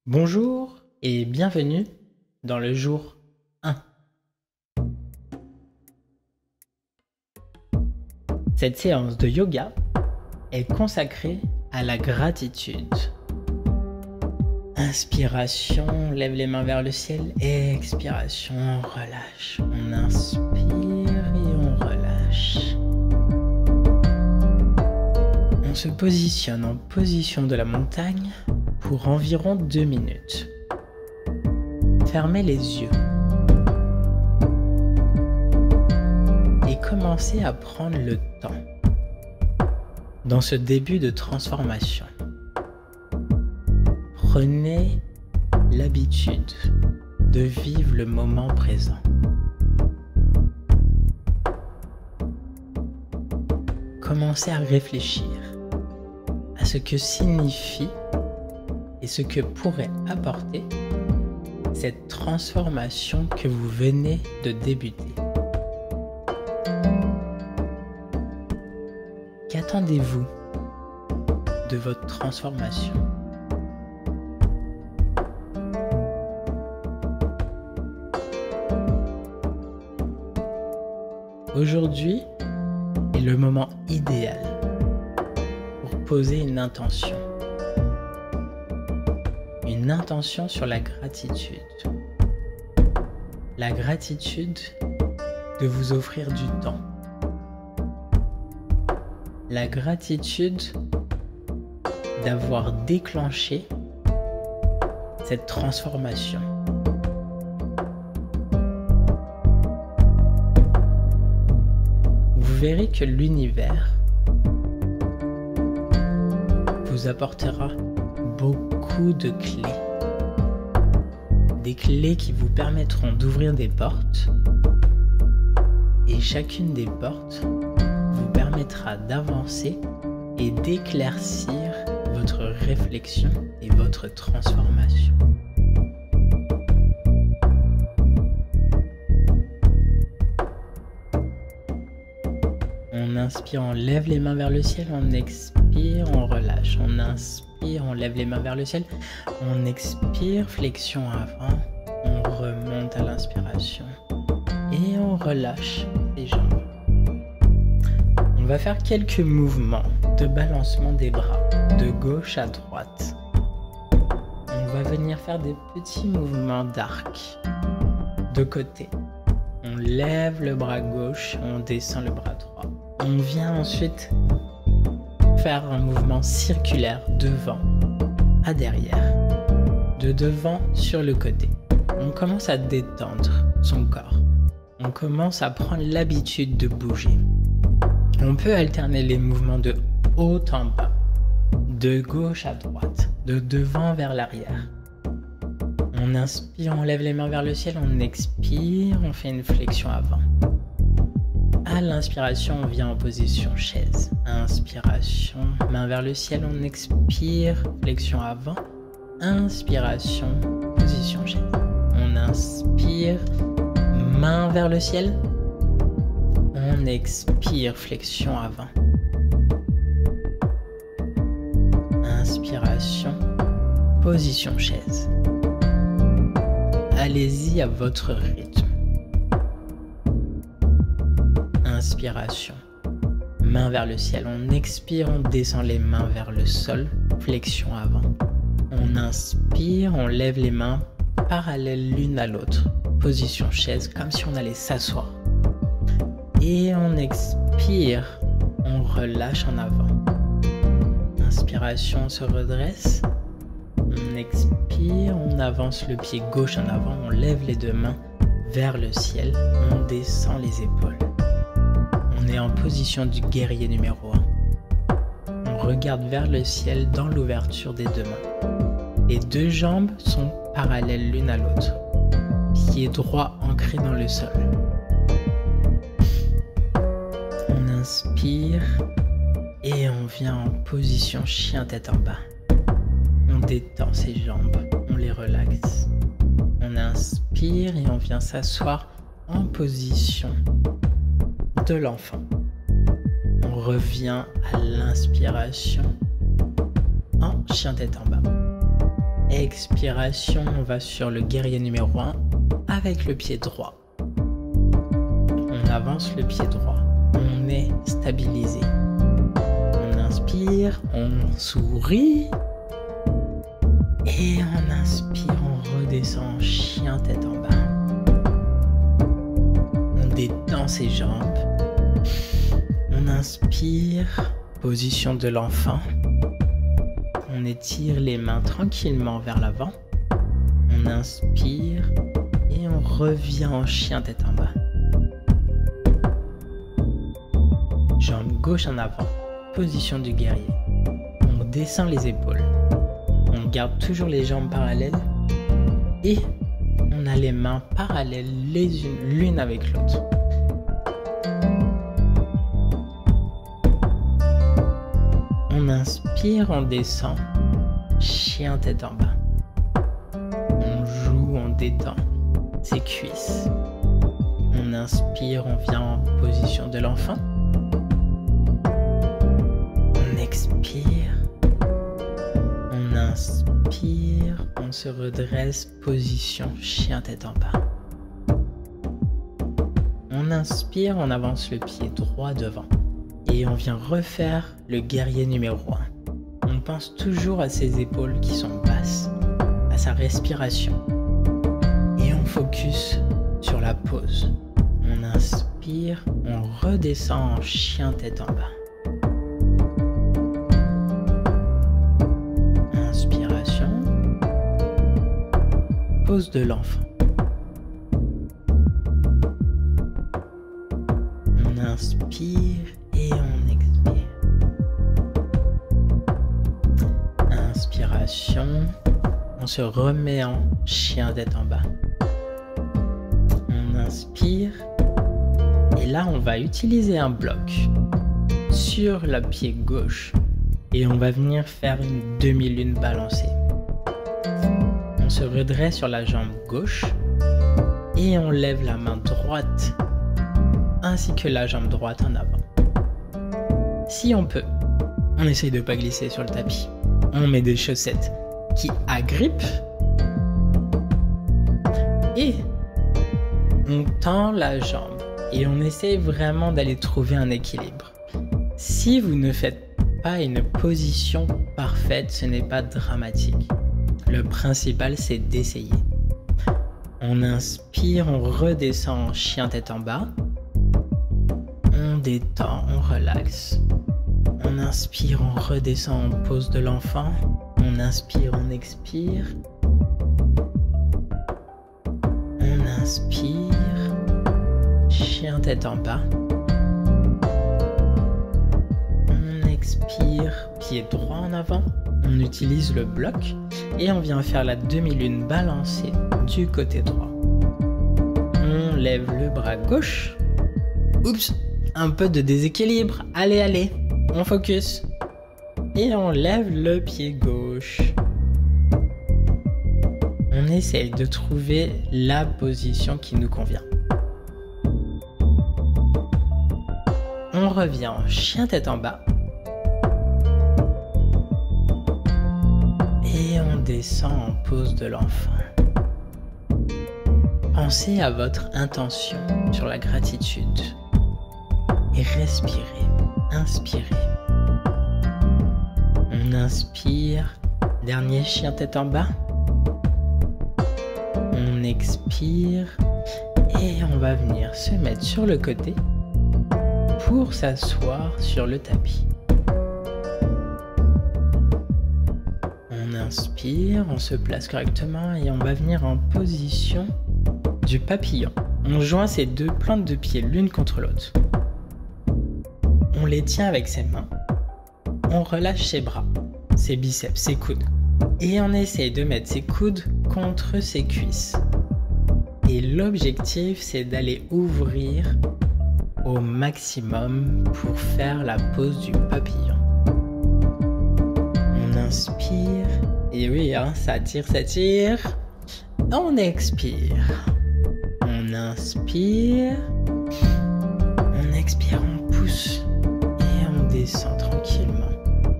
Bonjour et bienvenue dans le jour 1. Cette séance de yoga est consacrée à la gratitude. Inspiration, lève les mains vers le ciel. Expiration, on relâche. On inspire et on relâche. On se positionne en position de la montagne pour environ 2 minutes. Fermez les yeux et commencez à prendre le temps dans ce début de transformation. Prenez l'habitude de vivre le moment présent. Commencez à réfléchir à ce que signifie et ce que pourrait apporter cette transformation que vous venez de débuter. Qu'attendez-vous de votre transformation ? Aujourd'hui est le moment idéal pour poser une intention. Une intention sur la gratitude. La gratitude de vous offrir du temps. La gratitude d'avoir déclenché cette transformation. Vous verrez que l'univers vous apportera beaucoup de clés. Des clés qui vous permettront d'ouvrir des portes et chacune des portes vous permettra d'avancer et d'éclaircir votre réflexion et votre transformation. On inspire, on lève les mains vers le ciel, on expire, on relâche, on inspire, on lève les mains vers le ciel, on expire, flexion avant, on remonte à l'inspiration et on relâche les jambes. On va faire quelques mouvements de balancement des bras de gauche à droite. On va venir faire des petits mouvements d'arc de côté. On lève le bras gauche, on descend le bras droit. On vient ensuite faire un mouvement circulaire devant à derrière, de devant sur le côté. On commence à détendre son corps. On commence à prendre l'habitude de bouger. On peut alterner les mouvements de haut en bas, de gauche à droite, de devant vers l'arrière. On inspire, on lève les mains vers le ciel, on expire, on fait une flexion avant. À l'inspiration, on vient en position chaise. Inspiration, main vers le ciel, on expire, flexion avant. Inspiration, position chaise. On inspire, main vers le ciel. On expire, flexion avant. Inspiration, position chaise. Allez-y à votre rythme. Inspiration, main vers le ciel. On expire, on descend les mains vers le sol, flexion avant. On inspire, on lève les mains parallèles l'une à l'autre, position chaise, comme si on allait s'asseoir. Et on expire, on relâche en avant. Inspiration, on se redresse. On expire, on avance le pied gauche en avant, on lève les deux mains vers le ciel, on descend les épaules. On est en position du guerrier numéro 1. On regarde vers le ciel dans l'ouverture des deux mains. Les deux jambes sont parallèles l'une à l'autre. Pied droit ancré dans le sol. On inspire et on vient en position chien tête en bas. On détend ses jambes, on les relaxe. On inspire et on vient s'asseoir en position de l'enfant. On revient à l'inspiration en chien tête en bas. Expiration, on va sur le guerrier numéro 1 avec le pied droit. On avance le pied droit. On est stabilisé. On inspire, on sourit. Et on inspire, on redescend en chien tête en bas. On détend ses jambes. On inspire, position de l'enfant. On étire les mains tranquillement vers l'avant. On inspire et on revient en chien tête en bas. Jambe gauche en avant, position du guerrier. On descend les épaules. On garde toujours les jambes parallèles et on a les mains parallèles les unes l'une avec l'autre. On inspire, on descend, chien tête en bas. On joue, on détend ses cuisses. On inspire, on vient en position de l'enfant. On expire. On inspire, on se redresse, position chien tête en bas. On inspire, on avance le pied droit devant. Et on vient refaire le guerrier numéro 1. On pense toujours à ses épaules qui sont basses, à sa respiration. Et on focus sur la pause. On inspire, on redescend en chien tête en bas. Inspiration. Pose de l'enfant. On inspire et on expire. Inspiration. On se remet en chien tête en bas. On inspire. Et là, on va utiliser un bloc sur le pied gauche. Et on va venir faire une demi-lune balancée. On se redresse sur la jambe gauche. Et on lève la main droite ainsi que la jambe droite en avant. Si on peut, on essaye de ne pas glisser sur le tapis. On met des chaussettes qui agrippent et on tend la jambe et on essaye vraiment d'aller trouver un équilibre. Si vous ne faites pas une position parfaite, ce n'est pas dramatique. Le principal, c'est d'essayer. On inspire, on redescend en chien tête en bas. On détend, on relaxe. On inspire, on redescend en pose de l'enfant. On inspire, on expire. On inspire. Chien tête en bas. On expire, pied droit en avant. On utilise le bloc et on vient faire la demi-lune balancée du côté droit. On lève le bras gauche. Oups, un peu de déséquilibre. Allez, allez. On focus. Et on lève le pied gauche. On essaye de trouver la position qui nous convient. On revient en chien tête en bas. Et on descend en pose de l'enfant. Pensez à votre intention sur la gratitude. Et respirez. Inspirez. On inspire. Dernier chien tête en bas. On expire. Et on va venir se mettre sur le côté pour s'asseoir sur le tapis. On inspire, on se place correctement et on va venir en position du papillon. On joint ses deux plantes de pied l'une contre l'autre. On les tient avec ses mains. On relâche ses bras, ses biceps, ses coudes. Et on essaye de mettre ses coudes contre ses cuisses. Et l'objectif, c'est d'aller ouvrir au maximum pour faire la pose du papillon. On inspire. Et oui, hein, ça tire, ça tire. On expire. On inspire. On expire, on pousse. Et on descend tranquillement.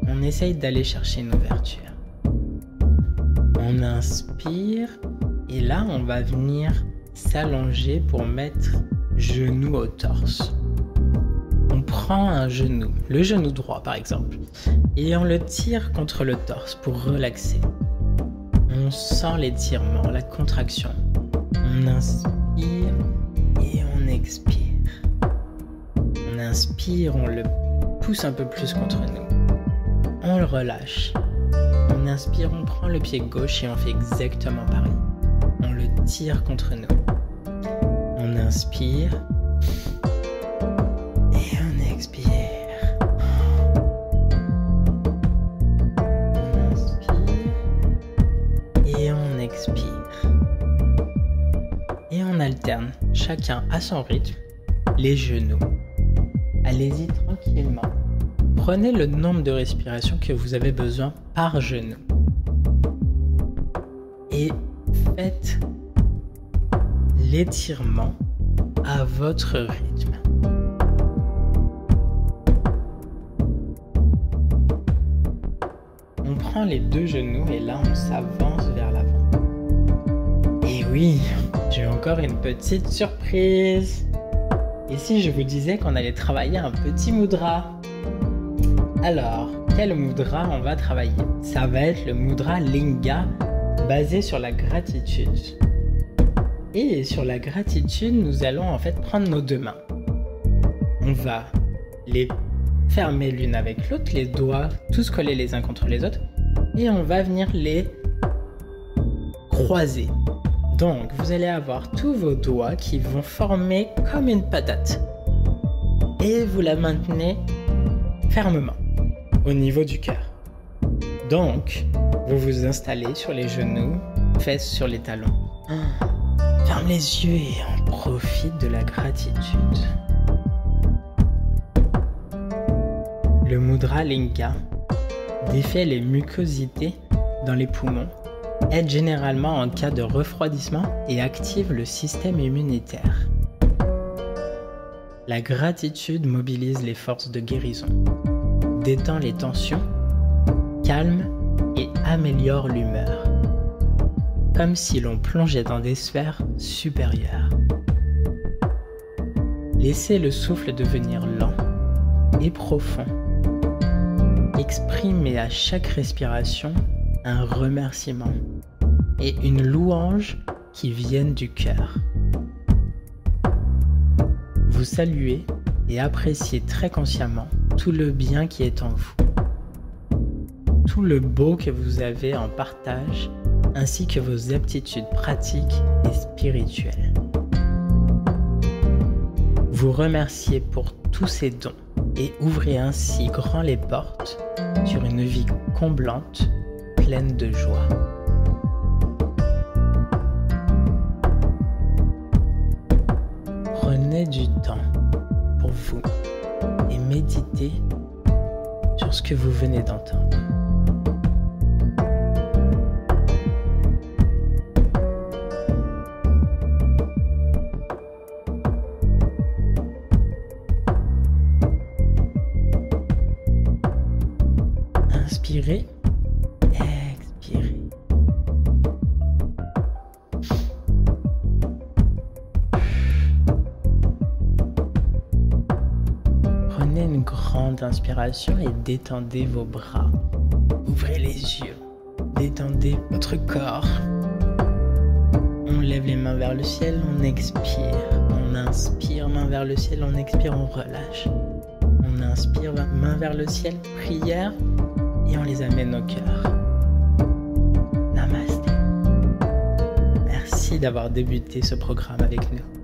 On essaye d'aller chercher une ouverture. On On inspire et là, on va venir s'allonger pour mettre genou au torse. On prend un genou, le genou droit par exemple, et on le tire contre le torse pour relaxer. On sent l'étirement, la contraction. On inspire et on expire. On inspire, on le pousse un peu plus contre nous. On le relâche. On inspire, on prend le pied gauche et on fait exactement pareil. On le tire contre nous. On inspire et on expire. On inspire et on expire. Et on alterne, chacun à son rythme, les genoux. Allez-y tranquillement. Prenez le nombre de respirations que vous avez besoin par genou. Et faites l'étirement à votre rythme. On prend les deux genoux et là on s'avance vers l'avant. Et oui, j'ai encore une petite surprise. Et si je vous disais qu'on allait travailler un petit mudra? Alors, quel mudra on va travailler? Ça va être le mudra Linga, basé sur la gratitude. Et sur la gratitude, nous allons en fait prendre nos deux mains. On va les fermer l'une avec l'autre, les doigts tous collés les uns contre les autres, et on va venir les croiser. Donc, vous allez avoir tous vos doigts qui vont former comme une patate. Et vous la maintenez fermement au niveau du cœur. Donc, vous vous installez sur les genoux, fesses sur les talons. Ferme les yeux et on profite de la gratitude. Le mudra Linga défait les mucosités dans les poumons, aide généralement en cas de refroidissement et active le système immunitaire. La gratitude mobilise les forces de guérison, détend les tensions, calme et améliore l'humeur, comme si l'on plongeait dans des sphères supérieures. Laissez le souffle devenir lent et profond. Exprimez à chaque respiration un remerciement et une louange qui viennent du cœur. Vous saluez et appréciez très consciemment tout le bien qui est en vous, tout le beau que vous avez en partage, ainsi que vos aptitudes pratiques et spirituelles. Vous remerciez pour tous ces dons et ouvrez ainsi grand les portes sur une vie comblante, pleine de joie. Prenez du temps pour vous et méditez sur ce que vous venez d'entendre. Inspirez, expirez. Prenez une grande inspiration et détendez vos bras. Ouvrez les yeux, détendez votre corps. On lève les mains vers le ciel, on expire. On inspire, main vers le ciel, on expire, on relâche. On inspire, main vers le ciel, prière. Et on les amène au cœur. Namasté. Merci d'avoir débuté ce programme avec nous.